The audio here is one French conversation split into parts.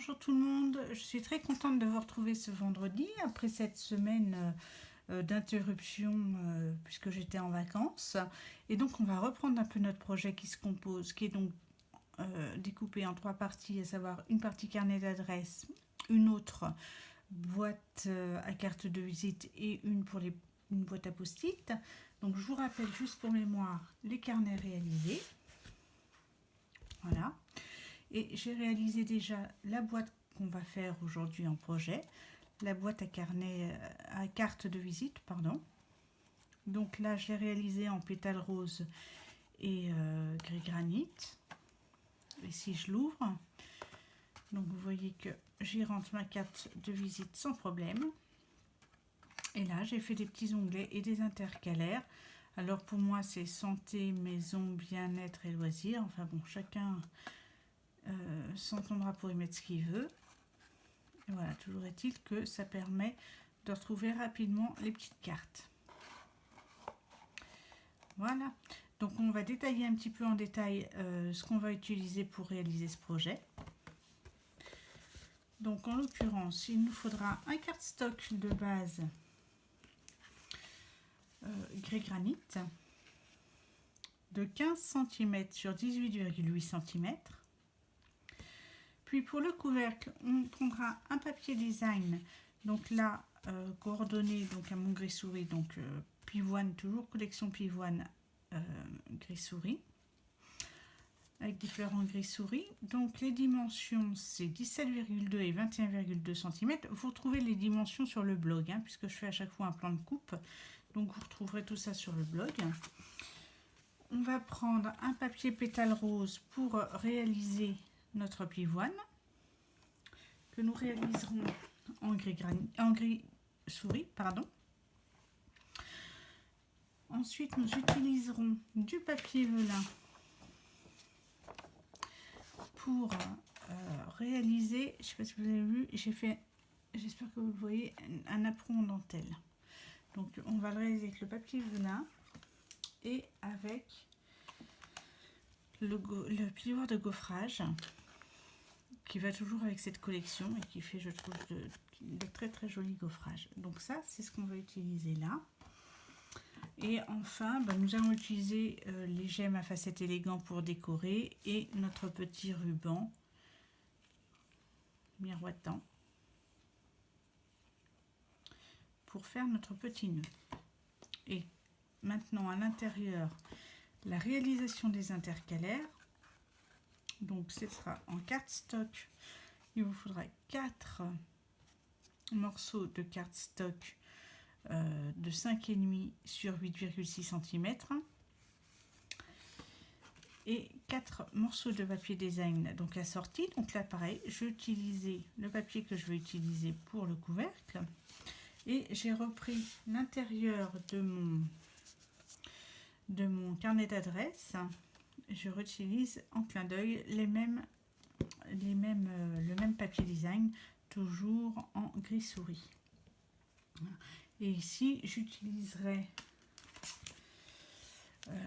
bonjour tout le monde, je suis très contente de vous retrouver ce vendredi après cette semaine d'interruption puisque j'étais en vacances. Et donc on va reprendre un peu notre projet qui se compose, qui est donc découpé en 3 parties, à savoir une partie carnet d'adresse, une autre boîte à carte de visite et une boîte à post-it. Donc je vous rappelle juste pour mémoire les carnets réalisés. Voilà. Et j'ai réalisé déjà la boîte qu'on va faire aujourd'hui en projet, la boîte à carnet à carte de visite, pardon. Donc là, je l'ai réalisée en pétales roses et gris granit. Et si je l'ouvre, donc vous voyez que j'y rentre ma carte de visite sans problème. Et là, j'ai fait des petits onglets et des intercalaires. Alors pour moi, c'est santé, maison, bien-être et loisirs. Enfin bon, chacun s'entendra pour y mettre ce qu'il veut. Et voilà, toujours est-il que ça permet de retrouver rapidement les petites cartes. Voilà, donc on va détailler un petit peu en détail ce qu'on va utiliser pour réaliser ce projet. Donc en l'occurrence, il nous faudra un cardstock de base gris granit de 15 cm sur 18,8 cm. Puis pour le couvercle, on prendra un papier design, donc là coordonné donc à mon gris souris, donc pivoine, toujours collection pivoine gris souris, avec des fleurs en gris souris. Donc les dimensions c'est 17,2 et 21,2 cm. Vous retrouvez les dimensions sur le blog, hein, puisque je fais à chaque fois un plan de coupe, donc vous retrouverez tout ça sur le blog. On va prendre un papier pétale rose pour réaliser notre pivoine, que nous réaliserons en gris souris, pardon. Ensuite, nous utiliserons du papier velin pour réaliser, je ne sais pas si vous avez vu, j'ai fait, j'espère que vous le voyez, un apron en dentelle. Donc on va le réaliser avec le papier velin et avec le plioir de gaufrage qui va toujours avec cette collection et qui fait, je trouve, de très très jolis gaufrages. Donc ça, c'est ce qu'on va utiliser là. Et enfin, nous allons utiliser les gemmes à facettes élégants pour décorer et notre petit ruban miroitant pour faire notre petit nœud. Et maintenant à l'intérieur, la réalisation des intercalaires. Donc ce sera en cardstock. Il vous faudra 4 morceaux de cardstock de 5,5 sur 8,6 cm et 4 morceaux de papier design donc assortis. Donc là pareil, j'ai utilisé le papier que je vais utiliser pour le couvercle et j'ai repris l'intérieur de mon carnet d'adresse. Je réutilise en clin d'œil le même papier design, toujours en gris souris. Et ici, j'utiliserai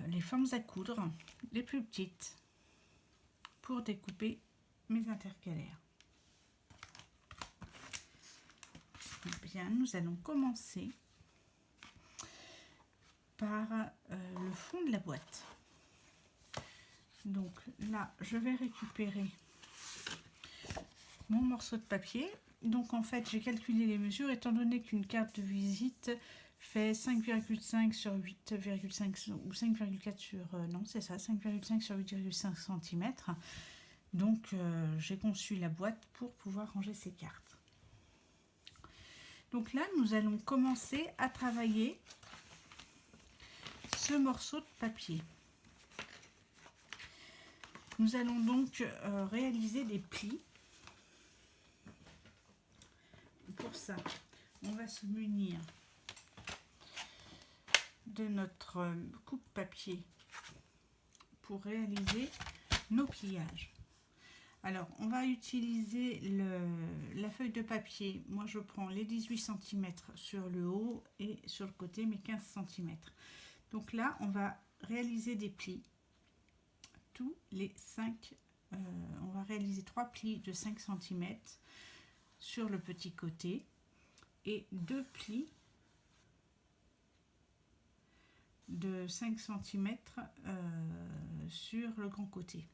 les formes à coudre, les plus petites, pour découper mes intercalaires. Bien, nous allons commencer par le fond de la boîte. Donc là, je vais récupérer mon morceau de papier. Donc en fait, j'ai calculé les mesures étant donné qu'une carte de visite fait 5,5 sur 8,5 ou 5,4 sur non, c'est ça, 5,5 sur 8,5 cm. Donc j'ai conçu la boîte pour pouvoir ranger ces cartes. Donc là, nous allons commencer à travailler ce morceau de papier. Nous allons donc réaliser des plis. Pour ça, on va se munir de notre coupe papier pour réaliser nos pliages. Alors, on va utiliser la feuille de papier. Moi, je prends les 18 cm sur le haut et sur le côté, mes 15 cm. Donc là, on va réaliser des plis tous les 5 on va réaliser 3 plis de 5 cm sur le petit côté et 2 plis de 5 cm sur le grand côté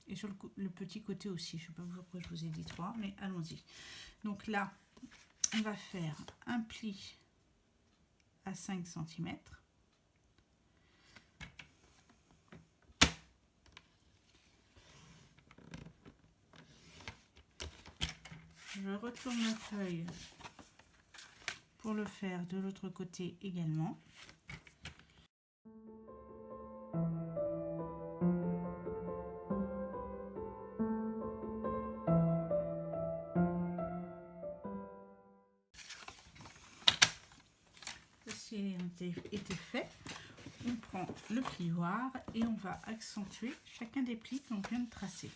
et sur le petit côté aussi. Je ne sais pas pourquoi je vous ai dit 3, mais allons-y. Donc là, on va faire un pli à 5 cm. Je retourne la feuille pour le faire de l'autre côté également. Ceci ayant été fait, on prend le plioir et on va accentuer chacun des plis qu'on vient de tracer.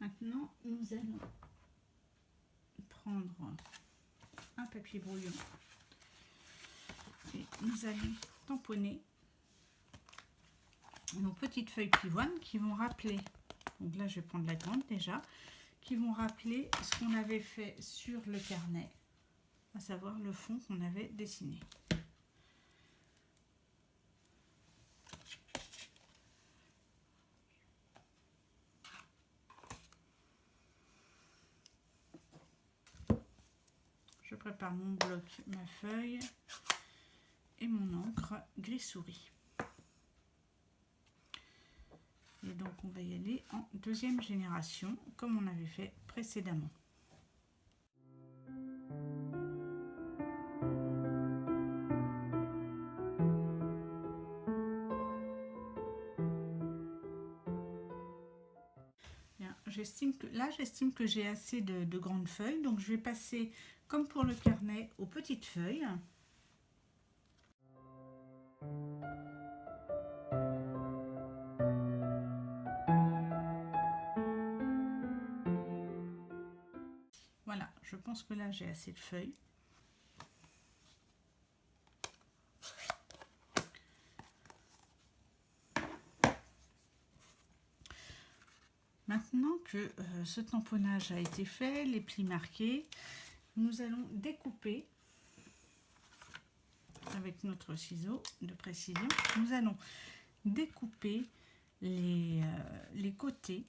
Maintenant, nous allons prendre un papier brouillon et nous allons tamponner nos petites feuilles pivoines qui vont rappeler, donc là je vais prendre la grande déjà, qui vont rappeler ce qu'on avait fait sur le carnet, à savoir le fond qu'on avait dessiné. Je prépare mon bloc, ma feuille et mon encre gris souris. Et donc on va y aller en deuxième génération comme on avait fait précédemment. J'estime que j'ai assez de grandes feuilles, donc je vais passer comme pour le carnet aux petites feuilles. Voilà, je pense que là j'ai assez de feuilles. Maintenant que ce tamponnage a été fait, les plis marqués, nous allons découper avec notre ciseau de précision. Nous allons découper les côtés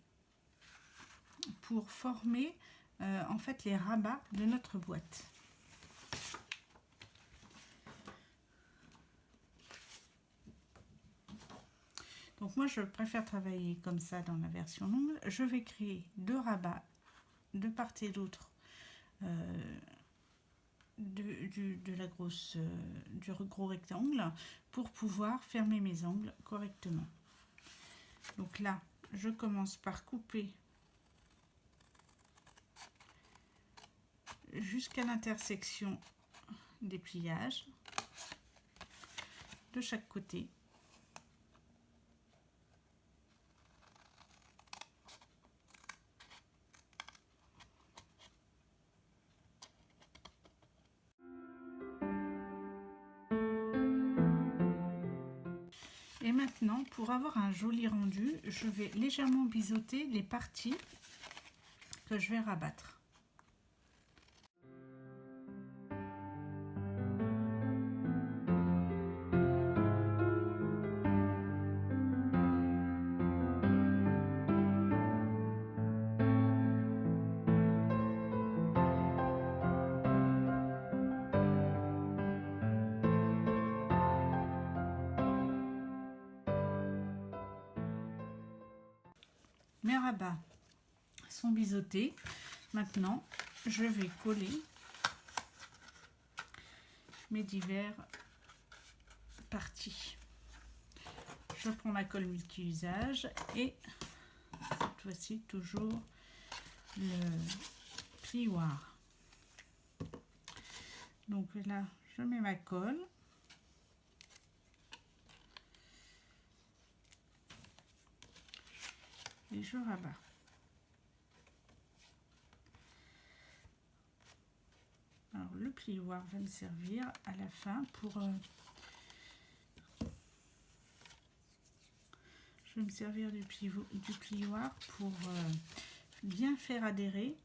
pour former en fait les rabats de notre boîte. Donc moi je préfère travailler comme ça dans la version longue. Je vais créer 2 rabats de part et d'autre du gros rectangle pour pouvoir fermer mes angles correctement. Donc là je commence par couper jusqu'à l'intersection des pliages de chaque côté. Et maintenant, pour avoir un joli rendu, je vais légèrement biseauter les parties que je vais rabattre. Mes rabats sont biseautés. Maintenant, je vais coller mes divers parties. Je prends ma colle multi-usage et cette fois-ci toujours le plioir. Donc là, je mets ma colle. Et je rabats. Alors le plioir va me servir à la fin pour... je vais me servir du plioir pour bien faire adhérer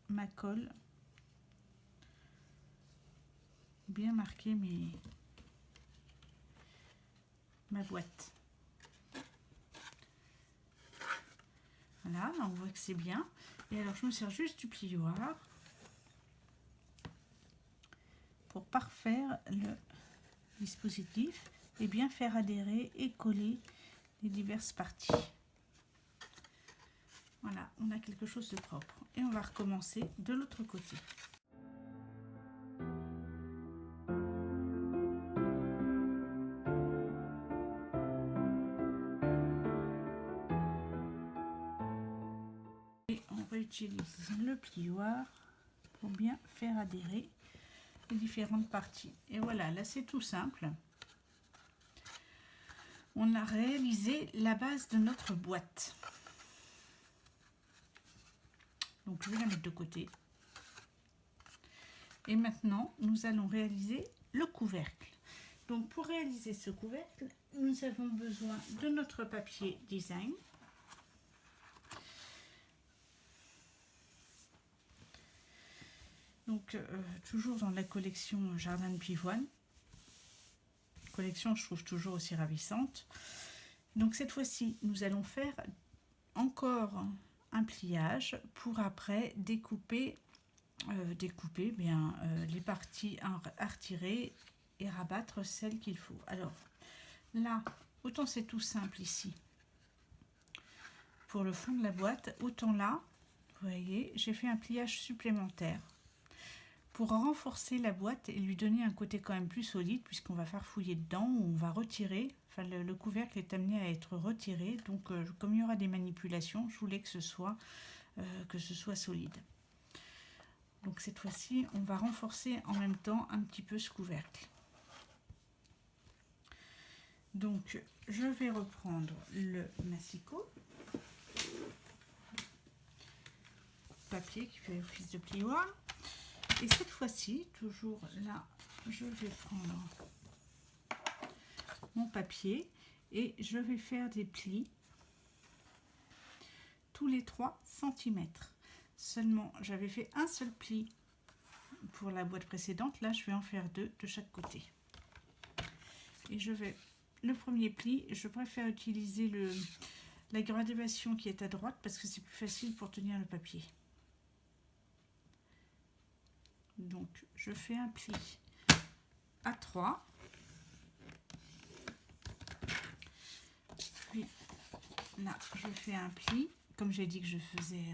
ma colle. Bien marquer ma boîte. Voilà, là on voit que c'est bien. Et alors je me sers juste du plioir pour parfaire le dispositif et bien faire adhérer et coller les diverses parties. Voilà, on a quelque chose de propre. Et on va recommencer de l'autre côté. Et on réutilise le plioir pour bien faire adhérer les différentes parties. Et voilà, là c'est tout simple. On a réalisé la base de notre boîte. Donc je vais la mettre de côté. Et maintenant, nous allons réaliser le couvercle. Donc pour réaliser ce couvercle, nous avons besoin de notre papier design. Donc toujours dans la collection Jardin de Pivoine. Collection, je trouve toujours aussi ravissante. Donc cette fois-ci, nous allons faire encore un pliage pour après découper les parties à retirer et rabattre celles qu'il faut. Alors là, autant c'est tout simple ici pour le fond de la boîte, autant là, vous voyez, j'ai fait un pliage supplémentaire pour renforcer la boîte et lui donner un côté quand même plus solide, puisqu'on va faire fouiller dedans, ou on va retirer, enfin le couvercle est amené à être retiré, donc comme il y aura des manipulations, je voulais que ce soit solide. Donc cette fois-ci, on va renforcer en même temps un petit peu ce couvercle. Donc je vais reprendre le massicot, papier qui fait office de plioir. Et cette fois-ci, toujours là, je vais prendre mon papier et je vais faire des plis tous les 3 cm. Seulement, j'avais fait un seul pli pour la boîte précédente. Là, je vais en faire 2 de chaque côté. Et je vais, le premier pli, je préfère utiliser la graduation qui est à droite parce que c'est plus facile pour tenir le papier. Donc je fais un pli à 3, puis là je fais un pli, comme j'ai dit que je faisais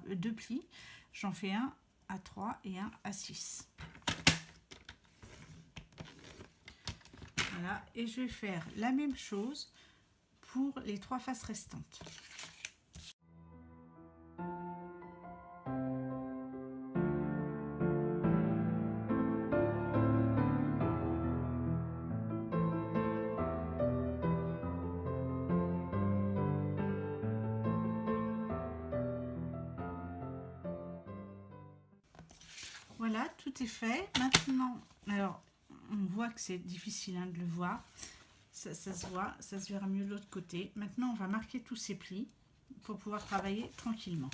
2 plis, j'en fais un à 3 et un à 6. Voilà, et je vais faire la même chose pour les 3 faces restantes. Voilà, tout est fait. Maintenant, alors, on voit que c'est difficile de le voir. Ça se voit, ça se verra mieux de l'autre côté. Maintenant, on va marquer tous ces plis pour pouvoir travailler tranquillement.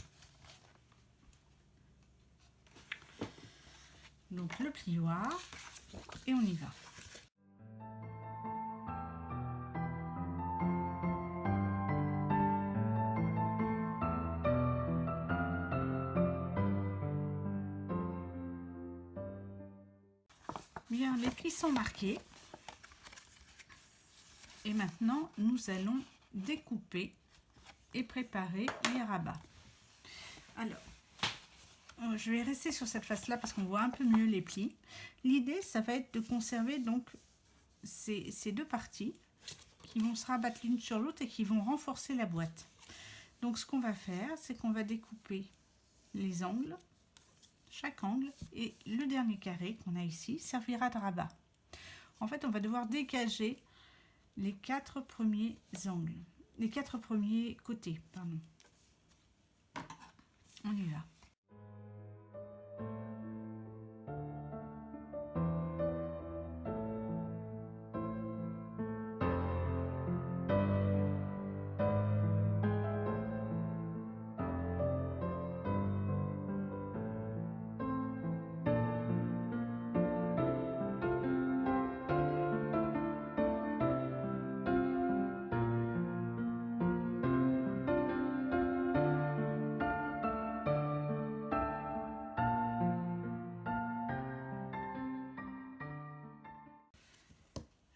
Donc, le plioir, et on y va. Bien, les plis sont marqués. Et maintenant, nous allons découper et préparer les rabats. Alors, je vais rester sur cette face-là parce qu'on voit un peu mieux les plis. L'idée, ça va être de conserver donc ces 2 parties qui vont se rabattre l'une sur l'autre et qui vont renforcer la boîte. Donc, ce qu'on va faire, c'est qu'on va découper les angles chaque angle et le dernier carré qu'on a ici servira de rabat. En fait, on va devoir dégager les 4 premiers angles, les 4 premiers côtés, pardon. On y va.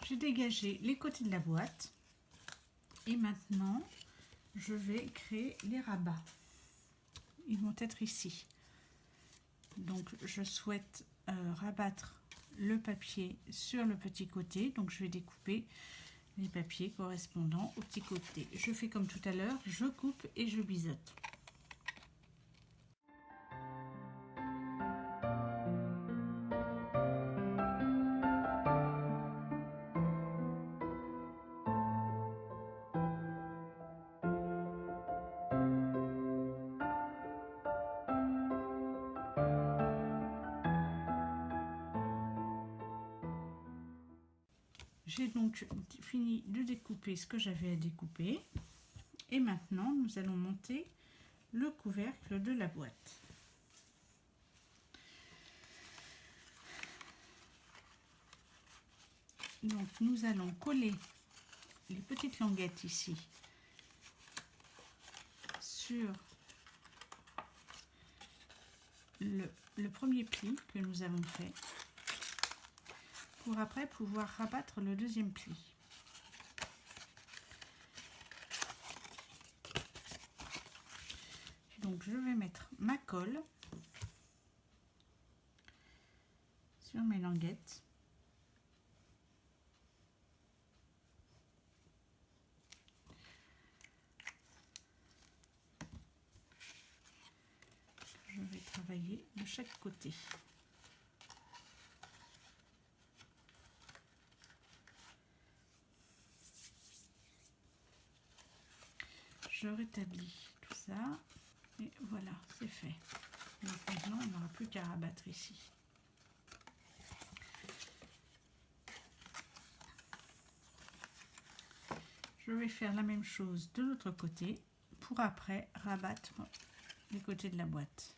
J'ai dégagé les côtés de la boîte et maintenant je vais créer les rabats. Ils vont être ici. Donc je souhaite rabattre le papier sur le petit côté, donc je vais découper les papiers correspondant au petit côté. Je fais comme tout à l'heure, je coupe et je biseaute. J'ai donc fini de découper ce que j'avais à découper et maintenant nous allons monter le couvercle de la boîte. Donc nous allons coller les petites languettes ici sur le premier pli que nous avons fait pour après pouvoir rabattre le deuxième pli. Donc je vais mettre ma colle sur mes languettes. Je vais travailler de chaque côté. Je rétablis tout ça et voilà, c'est fait. Donc maintenant, on n'aura plus qu'à rabattre ici. Je vais faire la même chose de l'autre côté pour après rabattre les côtés de la boîte.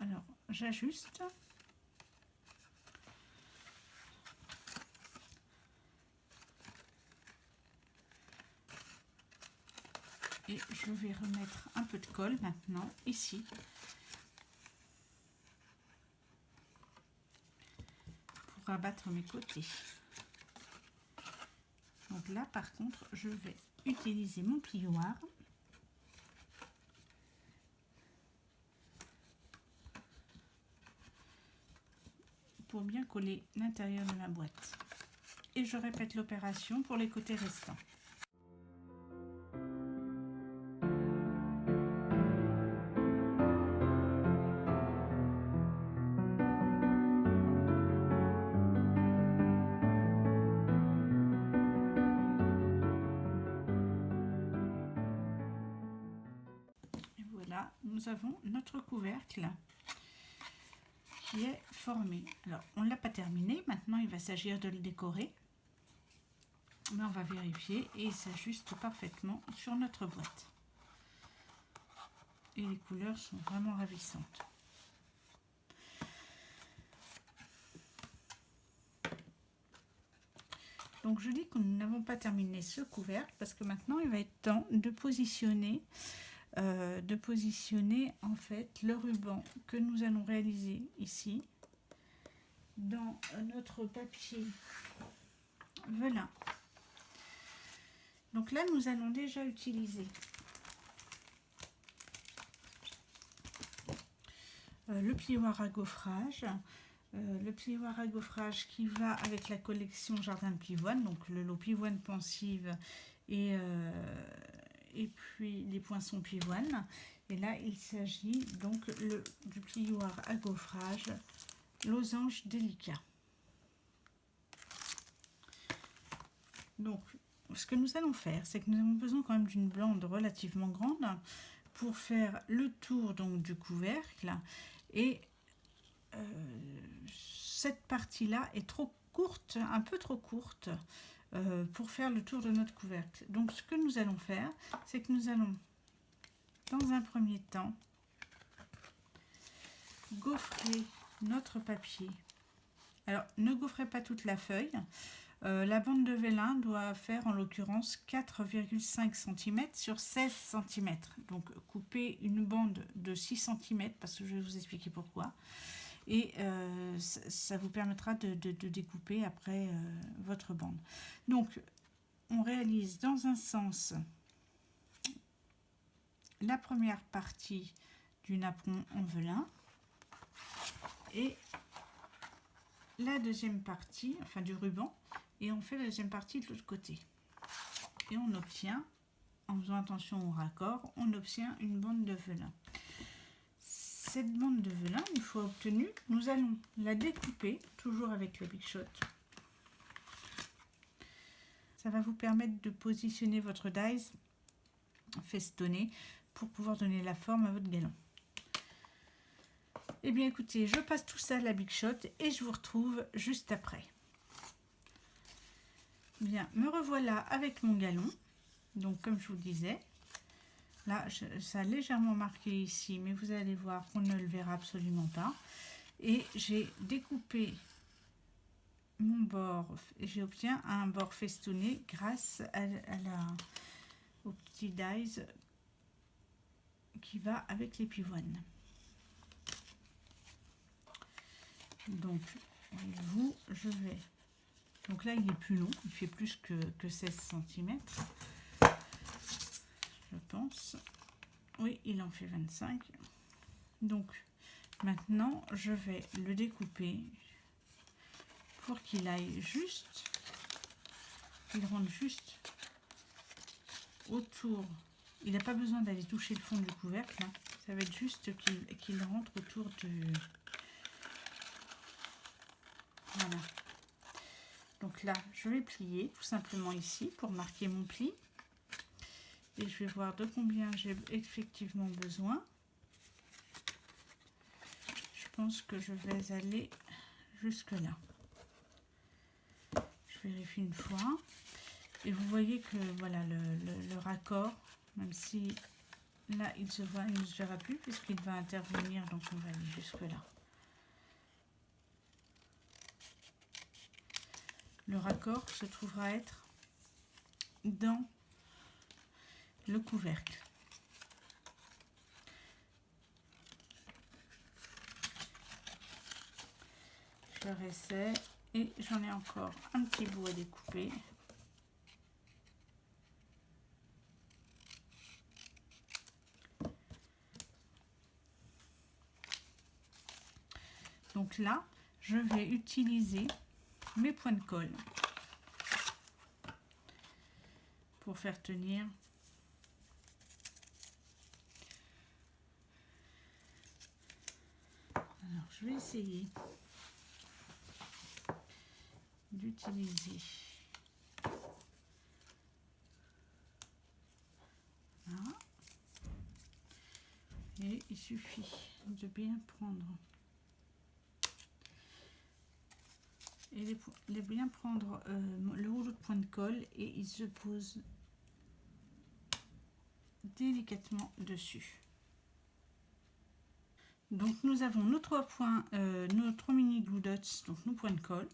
Alors, j'ajuste. Et je vais remettre un peu de colle maintenant ici. Pour rabattre mes côtés. Donc là, par contre, je vais utiliser mon plioir. Pour bien coller l'intérieur de la boîte. Et je répète l'opération pour les côtés restants. Et voilà, nous avons notre couvercle qui est formé. Alors, on ne l'a pas terminé, maintenant il va s'agir de le décorer. Mais on va vérifier et il s'ajuste parfaitement sur notre boîte. Et les couleurs sont vraiment ravissantes. Donc je dis que nous n'avons pas terminé ce couvercle parce que maintenant il va être temps de positionner de positionner en fait le ruban que nous allons réaliser ici dans notre papier velin. Donc là, nous allons déjà utiliser le plioir à gaufrage. Le plioir à gaufrage qui va avec la collection Jardin de Pivoine, donc le lot pivoine pensive et puis les poinçons pivoine. Et là, il s'agit donc du plioir à gaufrage losange délicat. Donc, ce que nous allons faire, c'est que nous avons besoin quand même d'une bande relativement grande pour faire le tour donc du couvercle. Et cette partie-là est trop courte, un peu trop courte pour faire le tour de notre couvercle. Donc ce que nous allons faire, c'est que nous allons dans un premier temps gaufrer notre papier. Alors ne gaufrez pas toute la feuille. La bande de vélin doit faire en l'occurrence 4,5 cm sur 16 cm. Donc coupez une bande de 6 cm parce que je vais vous expliquer pourquoi. Et ça vous permettra de découper après votre bande. Donc on réalise dans un sens la première partie du napperon en velin et la deuxième partie, enfin du ruban, et on fait la deuxième partie de l'autre côté. Et on obtient, en faisant attention au raccord, on obtient une bande de velin. Cette bande de velin, une fois obtenue, nous allons la découper, toujours avec le Big Shot. Ça va vous permettre de positionner votre dies festonné pour pouvoir donner la forme à votre galon. Eh bien écoutez, je passe tout ça à la Big Shot et je vous retrouve juste après. Bien, me revoilà avec mon galon. Donc comme je vous disais, là ça a légèrement marqué ici, mais vous allez voir qu'on ne le verra absolument pas. Et j'ai découpé mon bord, j'ai obtenu un bord festonné grâce au petit dies qui va avec les pivoines. Donc je vais, donc là il est plus long, il fait plus que 16 cm je pense, oui il en fait 25. Donc maintenant je vais le découper pour qu'il aille juste, il rentre juste autour, il n'a pas besoin d'aller toucher le fond du couvercle, hein. Ça va être juste qu'il rentre autour du... Voilà. Donc là, je vais plier tout simplement ici pour marquer mon pli. Et je vais voir de combien j'ai effectivement besoin. Je pense que je vais aller jusque là. Je vérifie une fois. Et vous voyez que voilà le raccord, même si là il ne se verra plus puisqu'il va intervenir, donc on va aller jusque là. Le raccord se trouvera être dans le couvercle. Je réessaie et j'en ai encore un petit bout à découper. Donc là, je vais utiliser mes points de colle pour faire tenir. Alors, je vais essayer d'utiliser là. Et il suffit de bien prendre et de bien prendre le rouleau de point de colle et il se pose délicatement dessus. Donc nous avons nos 3 points, nos 3 mini glue dots, donc nos points de colle.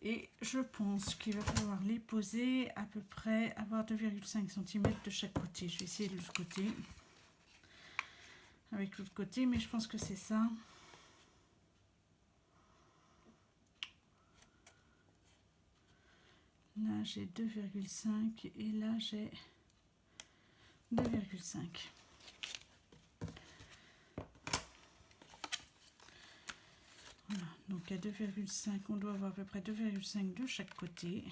Et je pense qu'il va falloir les poser à peu près, avoir 2,5 cm de chaque côté. Je vais essayer de l'autre côté. Avec l'autre côté, mais je pense que c'est ça. Là, j'ai 2,5 et là, j'ai 2,5. Voilà, donc à 2,5, on doit avoir à peu près 2,5 de chaque côté.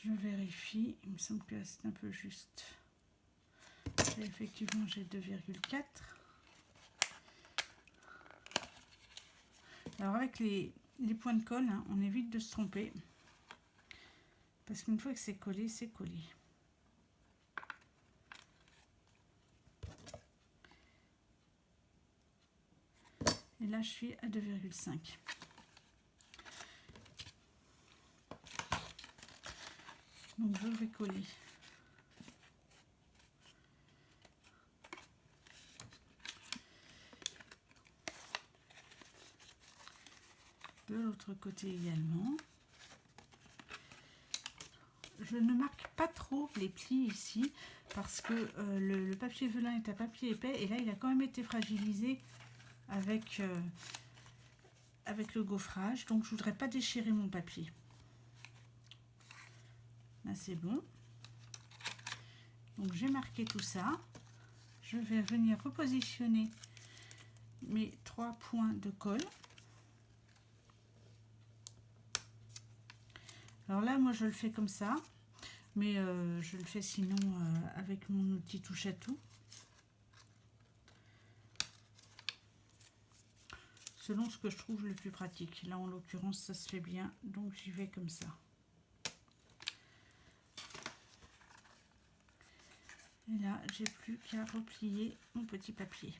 Je vérifie, il me semble que c'est un peu juste. Et effectivement, j'ai 2,4. Alors avec les points de colle, hein, on évite de se tromper. Parce qu'une fois que c'est collé, c'est collé. Et là, je suis à 2,5. Donc je vais coller. De l'autre côté également. Je ne marque pas trop les plis ici parce que le papier velin est un papier épais et là il a quand même été fragilisé avec, avec le gaufrage, donc je voudrais pas déchirer mon papier. Là c'est bon. Donc j'ai marqué tout ça. Je vais venir repositionner mes 3 points de colle. Alors là moi je le fais comme ça, mais je le fais sinon avec mon outil touche à tout. Selon ce que je trouve le plus pratique. Là en l'occurrence ça se fait bien, donc j'y vais comme ça. Et là j'ai plus qu'à replier mon petit papier.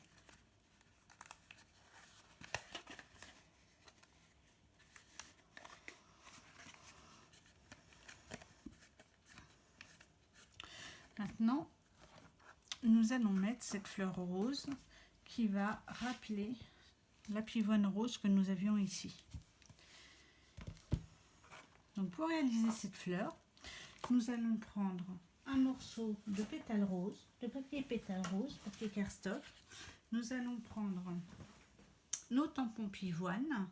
Maintenant nous allons mettre cette fleur rose qui va rappeler la pivoine rose que nous avions ici. Donc pour réaliser cette fleur, nous allons prendre un morceau de pétale rose, de papier pétale rose, papier cardstock. Nous allons prendre nos tampons pivoine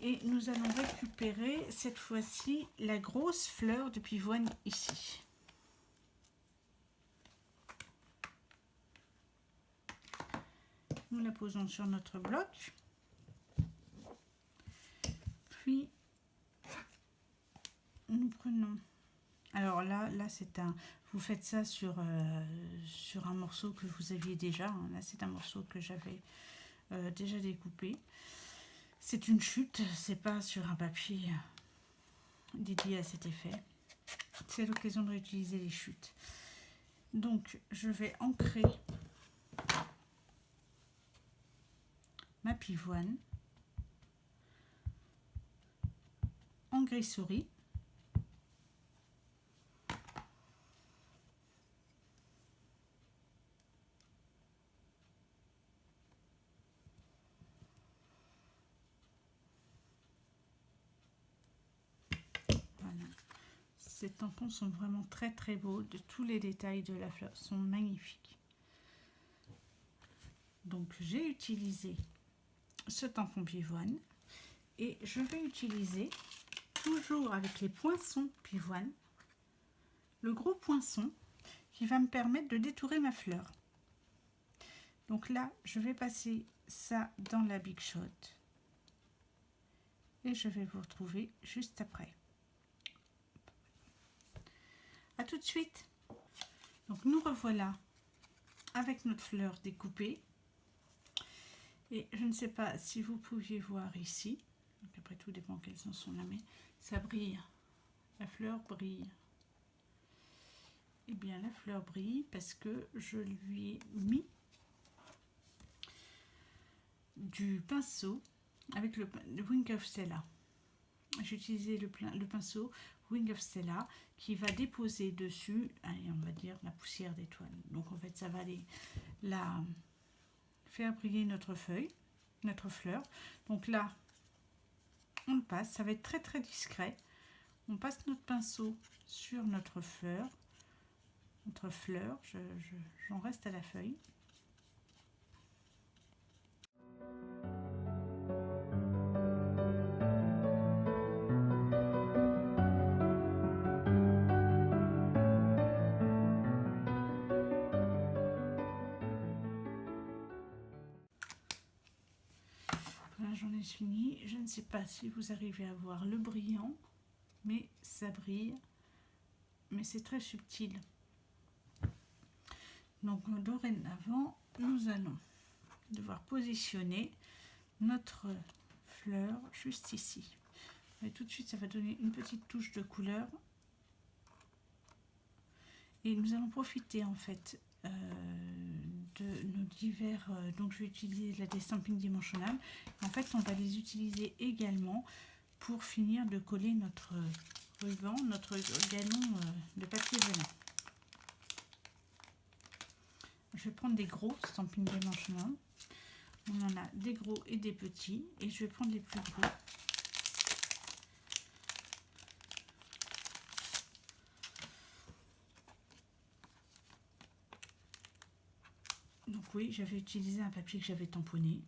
et nous allons récupérer cette fois-ci la grosse fleur de pivoine ici. Nous la posons sur notre bloc, puis nous prenons, alors là c'est un, vous faites ça sur un morceau que vous aviez déjà, hein. Là c'est un morceau que j'avais déjà découpé. C'est une chute, c'est pas sur un papier dédié à cet effet. C'est l'occasion de réutiliser les chutes. Donc je vais ancrer ma pivoine en gris souris. Voilà. Ces tampons sont vraiment très très beaux, de tous les détails de la fleur sont magnifiques. Donc j'ai utilisé ce tampon pivoine et je vais utiliser toujours avec les poinçons pivoine le gros poinçon qui va me permettre de détourer ma fleur. Donc là je vais passer ça dans la Big Shot et je vais vous retrouver juste après. À tout de suite. Donc nous revoilà avec notre fleur découpée. Et je ne sais pas si vous pouviez voir ici, donc après tout dépend quels sont là, mais ça brille, la fleur brille. Et bien la fleur brille parce que je lui ai mis du pinceau avec le Wink of Stella. J'ai utilisé le pinceau Wing of Stella qui va déposer dessus, allez, on va dire la poussière d'étoile. Donc en fait ça va aller la faire briller notre feuille, notre fleur. Donc là on le passe, ça va être très très discret. On passe notre pinceau sur notre fleur, j'en reste à la feuille. Voilà, j'en ai fini. Je ne sais pas si vous arrivez à voir le brillant, mais ça brille, mais c'est très subtil. Donc dorénavant, nous allons devoir positionner notre fleur juste ici. Et tout de suite, ça va donner une petite touche de couleur. Et nous allons profiter en fait de nos divers... donc je vais utiliser des Stampin' Dimensional. En fait, on va les utiliser également pour finir de coller notre ruban, notre galon de papier venin. Je vais prendre des gros Stampin' Dimensional. On en a des gros et des petits. Et je vais prendre les plus gros. Donc oui, j'avais utilisé un papier que j'avais tamponné.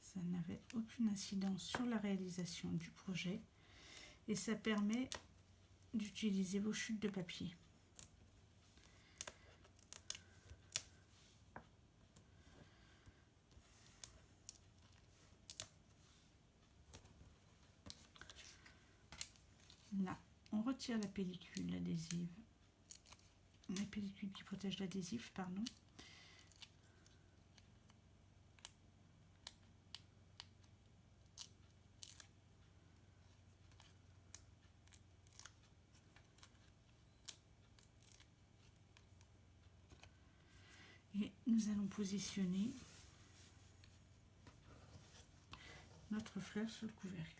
Ça n'avait aucune incidence sur la réalisation du projet. Et ça permet d'utiliser vos chutes de papier. Là, on retire la pellicule adhésive. La pellicule qui protège l'adhésif, pardon. Et nous allons positionner notre fleur sur le couvercle.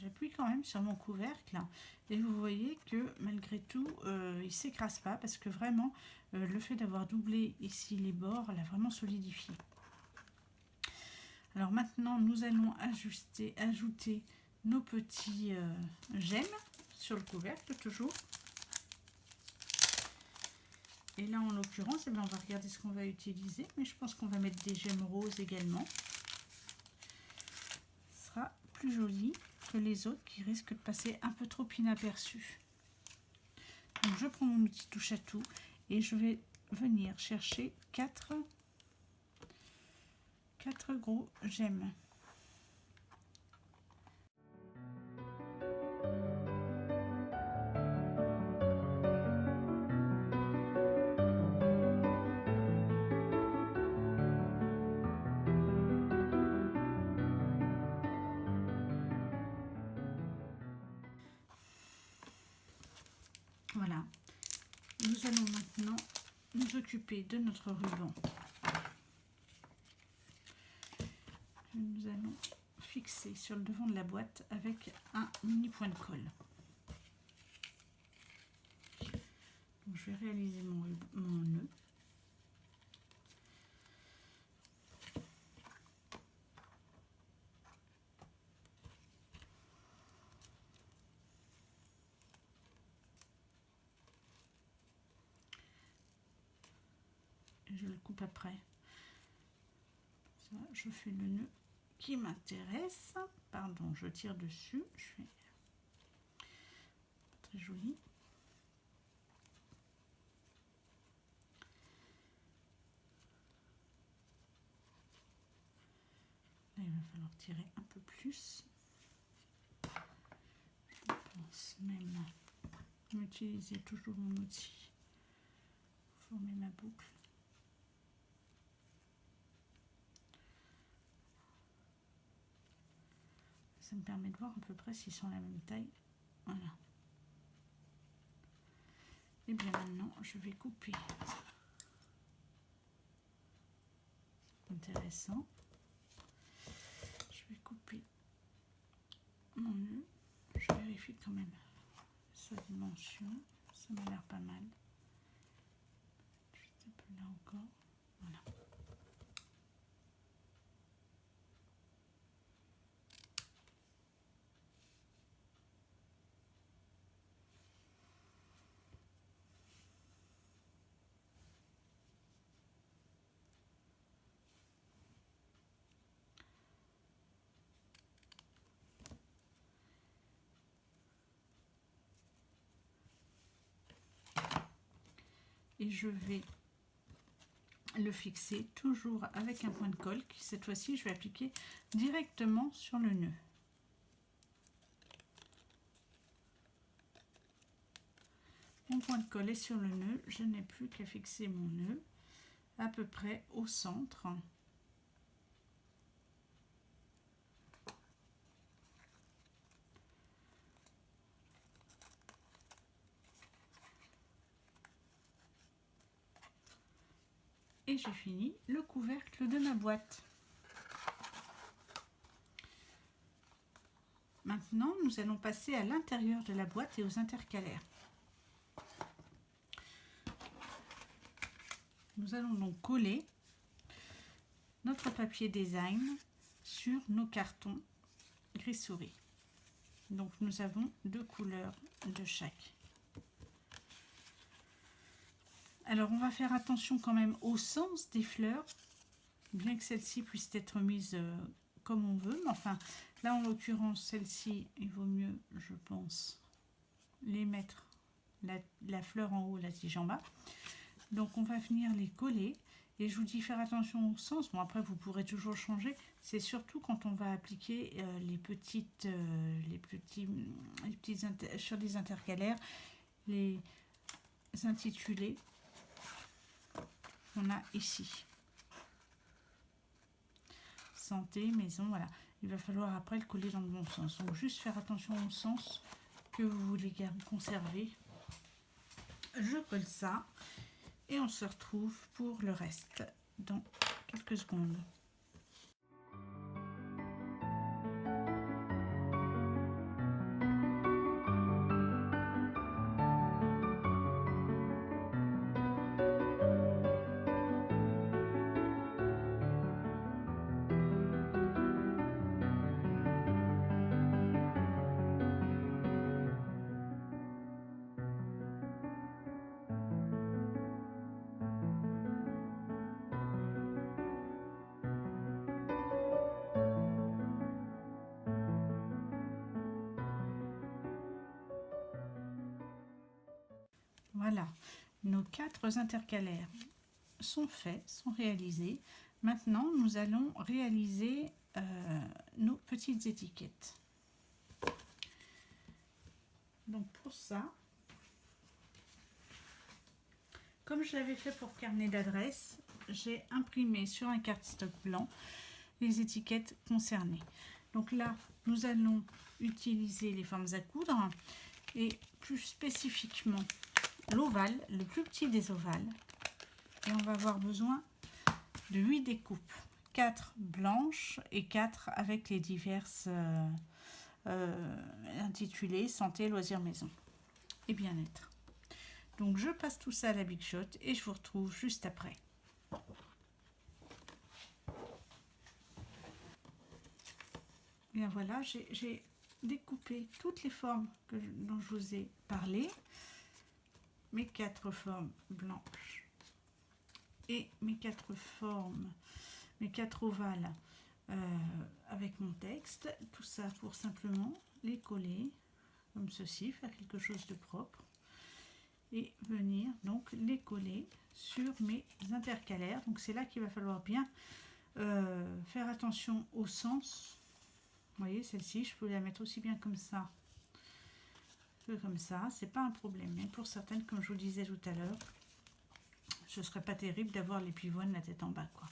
J'appuie quand même sur mon couvercle et vous voyez que malgré tout il s'écrase pas parce que vraiment le fait d'avoir doublé ici les bords l'a vraiment solidifié. Alors maintenant nous allons ajouter nos petits gemmes sur le couvercle toujours. Et là en l'occurrence on va regarder ce qu'on va utiliser, mais je pense qu'on va mettre des gemmes roses également. Ce sera plus joli que les autres qui risquent de passer un peu trop inaperçus. Donc je prends mon outil touche à tout et je vais venir chercher 4 gros gemmes. Voilà, nous allons maintenant nous occuper de notre ruban. Nous allons fixer sur le devant de la boîte avec un mini point de colle. Donc, je vais réaliser mon nœud. Je le coupe après. Ça, je fais le nœud qui m'intéresse. Pardon, je tire dessus. Je fais très joli. Là, il va falloir tirer un peu plus. Je pense même utiliser toujours mon outil pour former ma boucle. Ça me permet de voir à peu près s'ils sont à la même taille. Voilà. Et bien maintenant, je vais couper. Intéressant. Je vais couper mon nœud. Je vérifie quand même sa dimension. Ça m'a l'air pas mal. Juste un peu là encore. Voilà. Et je vais le fixer toujours avec un point de colle qui cette fois-ci je vais appliquer directement sur le nœud. Mon point de colle est sur le nœud, je n'ai plus qu'à fixer mon nœud à peu près au centre. Et j'ai fini le couvercle de ma boîte. Maintenant, nous allons passer à l'intérieur de la boîte et aux intercalaires. Nous allons donc coller notre papier design sur nos cartons gris souris. Donc nous avons 2 couleurs de chaque. Alors on va faire attention quand même au sens des fleurs, bien que celles-ci puissent être mises comme on veut. Mais enfin, là en l'occurrence, celle-ci, il vaut mieux, je pense, les mettre la fleur en haut, la tige en bas. Donc on va venir les coller. Et je vous dis faire attention au sens. Bon, après vous pourrez toujours changer. C'est surtout quand on va appliquer sur les intercalaires, les intitulés qu'on a ici. Santé, maison, voilà. Il va falloir après le coller dans le bon sens. Donc juste faire attention au sens que vous voulez conserver. Je colle ça. Et on se retrouve pour le reste dans quelques secondes. Voilà, nos 4 intercalaires sont faits, sont réalisés. Maintenant, nous allons réaliser nos petites étiquettes. Donc pour ça, comme je l'avais fait pour carnet d'adresse, j'ai imprimé sur un cardstock blanc les étiquettes concernées. Donc là, nous allons utiliser les formes à coudre et plus spécifiquement l'ovale, le plus petit des ovales. Et on va avoir besoin de 8 découpes, 4 blanches et 4 avec les diverses intitulées santé, loisirs, maison et bien-être. Donc je passe tout ça à la Big Shot et je vous retrouve juste après. Bien voilà, j'ai découpé toutes les formes dont je vous ai parlé, mes 4 formes blanches et mes 4 formes, mes 4 ovales avec mon texte, tout ça pour simplement les coller comme ceci, faire quelque chose de propre et venir donc les coller sur mes intercalaires. Donc c'est là qu'il va falloir bien faire attention au sens. Vous voyez, celle-ci, je peux la mettre aussi bien comme ça que comme ça, c'est pas un problème. Mais pour certaines, comme je vous le disais tout à l'heure, ce serait pas terrible d'avoir les pivoines la tête en bas, quoi.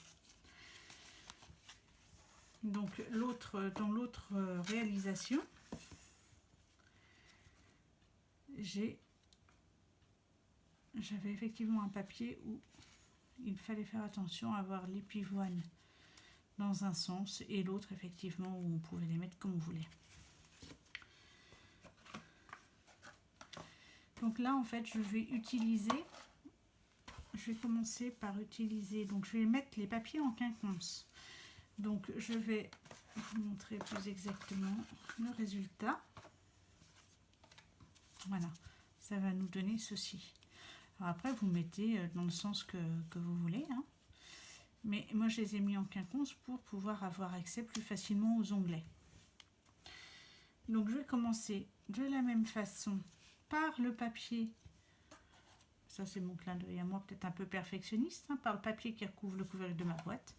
Donc dans l'autre réalisation, j'avais effectivement un papier où il fallait faire attention à avoir les pivoines dans un sens et l'autre effectivement où on pouvait les mettre comme on voulait. Donc là en fait je vais commencer par utiliser, donc je vais mettre les papiers en quinconce. Donc je vais vous montrer plus exactement le résultat. Voilà, ça va nous donner ceci. Alors après vous mettez dans le sens que vous voulez, hein. Mais moi je les ai mis en quinconce pour pouvoir avoir accès plus facilement aux onglets. Donc je vais commencer de la même façon par le papier, ça c'est mon clin d'œil à moi, peut-être un peu perfectionniste, hein, par le papier qui recouvre le couvercle de ma boîte,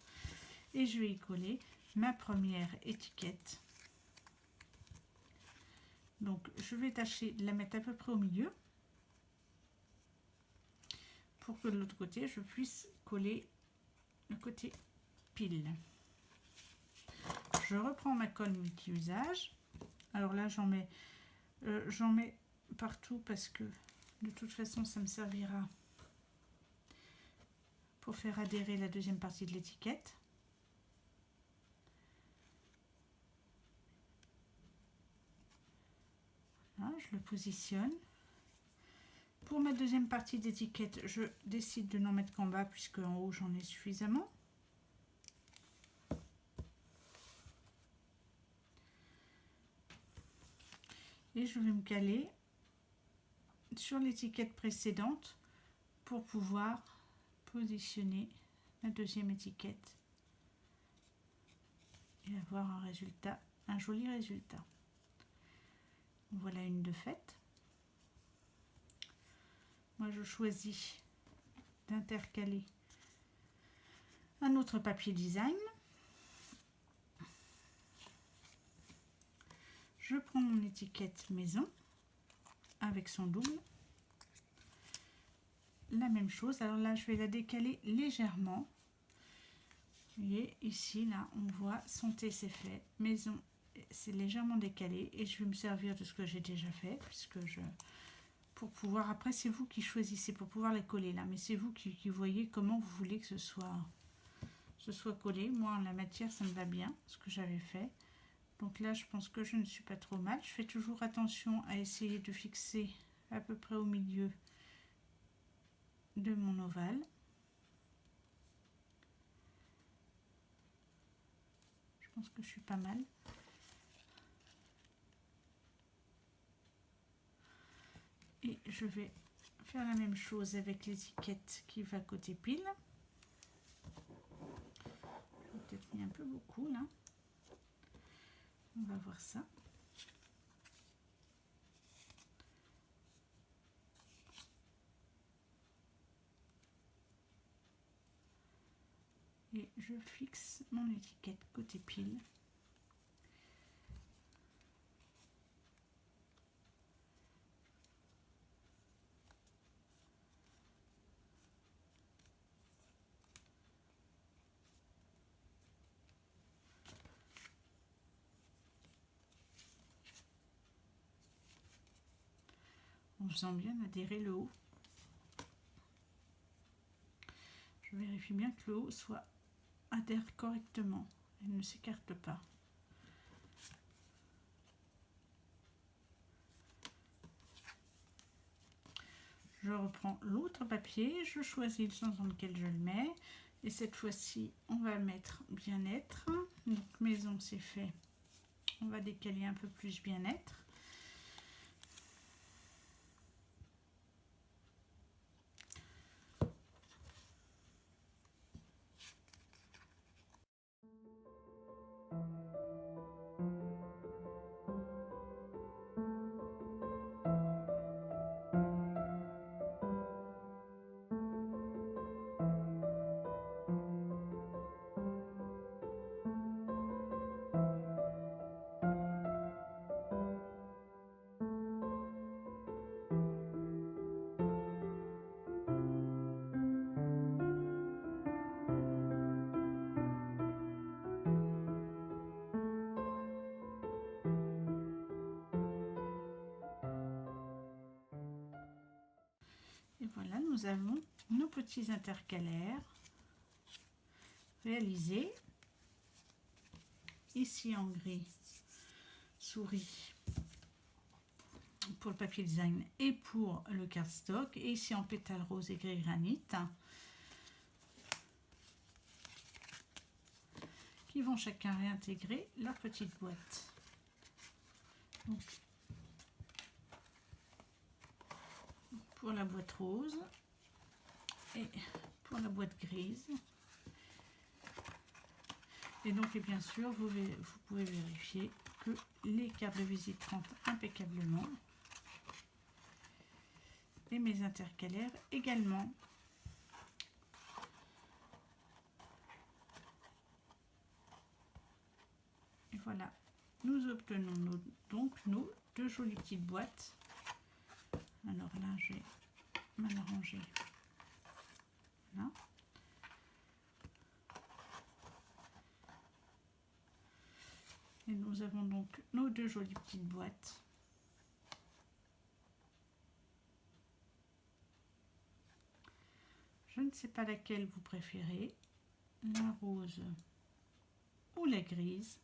et je vais y coller ma première étiquette. Donc je vais tâcher de la mettre à peu près au milieu pour que de l'autre côté je puisse coller le côté pile. Je reprends ma colle multi-usage. Alors là j'en mets partout parce que de toute façon ça me servira pour faire adhérer la deuxième partie de l'étiquette. Là, je le positionne. Pour ma deuxième partie d'étiquette, je décide de n'en mettre qu'en bas puisque en haut j'en ai suffisamment. Et je vais me caler sur l'étiquette précédente pour pouvoir positionner la deuxième étiquette et avoir un résultat, un joli résultat. Voilà une de faite. Moi je choisis d'intercaler un autre papier design. Je prends mon étiquette maison avec son double. La même chose, alors là je vais la décaler légèrement. Vous voyez ici, là on voit son T c'est fait, maison c'est légèrement décalé et je vais me servir de ce que j'ai déjà fait puisque pour pouvoir, après c'est vous qui choisissez pour pouvoir les coller là, mais c'est vous qui voyez comment vous voulez que ce soit collé. Moi en la matière ça me va bien ce que j'avais fait. Donc là je pense que je ne suis pas trop mal. Je fais toujours attention à essayer de fixer à peu près au milieu de mon ovale. Je pense que je suis pas mal. Et je vais faire la même chose avec l'étiquette qui va côté pile. J'ai peut-être mis un peu beaucoup là. On va voir ça. Et je fixe mon étiquette côté pile. En faisant bien adhérer le haut. Je vérifie bien que le haut adhère correctement et ne s'écarte pas. Je reprends l'autre papier, je choisis le sens dans lequel je le mets et cette fois-ci on va mettre bien-être. Donc maison c'est fait, on va décaler un peu plus bien-être. nous avons nos petits intercalaires réalisés. Ici en gris souris pour le papier design et pour le cardstock. Et ici en pétale rose et gris granit. Qui vont chacun réintégrer leur petite boîte. Donc, pour la boîte rose et pour la boîte grise. Et donc, et bien sûr, vous pouvez vérifier que les cartes de visite rentrent impeccablement. Et mes intercalaires également. Et voilà, nous obtenons donc nos deux jolies petites boîtes. Alors là, j'ai mal rangé. Voilà. Et nous avons donc nos deux jolies petites boîtes. Je ne sais pas laquelle vous préférez, la rose ou la grise,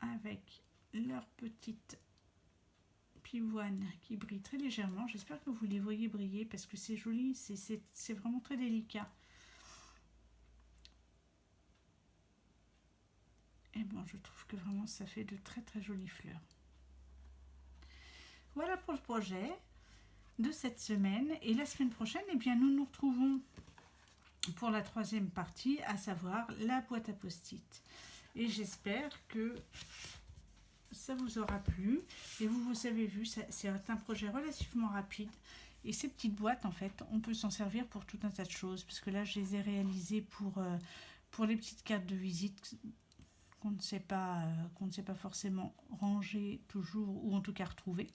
avec leur petite pivoine qui brille très légèrement. J'espère que vous les voyez briller parce que c'est joli, c'est vraiment très délicat. Et bon, je trouve que vraiment ça fait de très très jolies fleurs. Voilà pour le projet de cette semaine. Et la semaine prochaine, eh bien, nous nous retrouvons pour la troisième partie, à savoir la boîte à post-it. Et j'espère que ça vous aura plu. Et vous avez vu, c'est un projet relativement rapide. Et ces petites boîtes, en fait, on peut s'en servir pour tout un tas de choses. Parce que là, je les ai réalisées pour les petites cartes de visite qu'on ne sait pas forcément ranger toujours, ou en tout cas retrouver.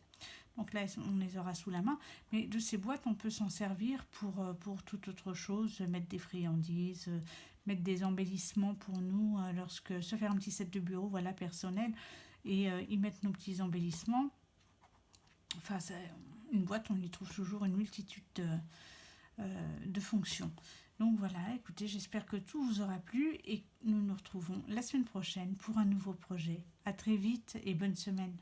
Donc là, on les aura sous la main. Mais de ces boîtes, on peut s'en servir pour toute autre chose. Mettre des friandises, mettre des embellissements pour nous. Lorsque se faire un petit set de bureau, voilà, personnel. Et y mettre nos petits embellissements. Enfin, une boîte, on y trouve toujours une multitude de fonctions. Donc voilà, écoutez, j'espère que tout vous aura plu. Et nous nous retrouvons la semaine prochaine pour un nouveau projet. À très vite et bonne semaine.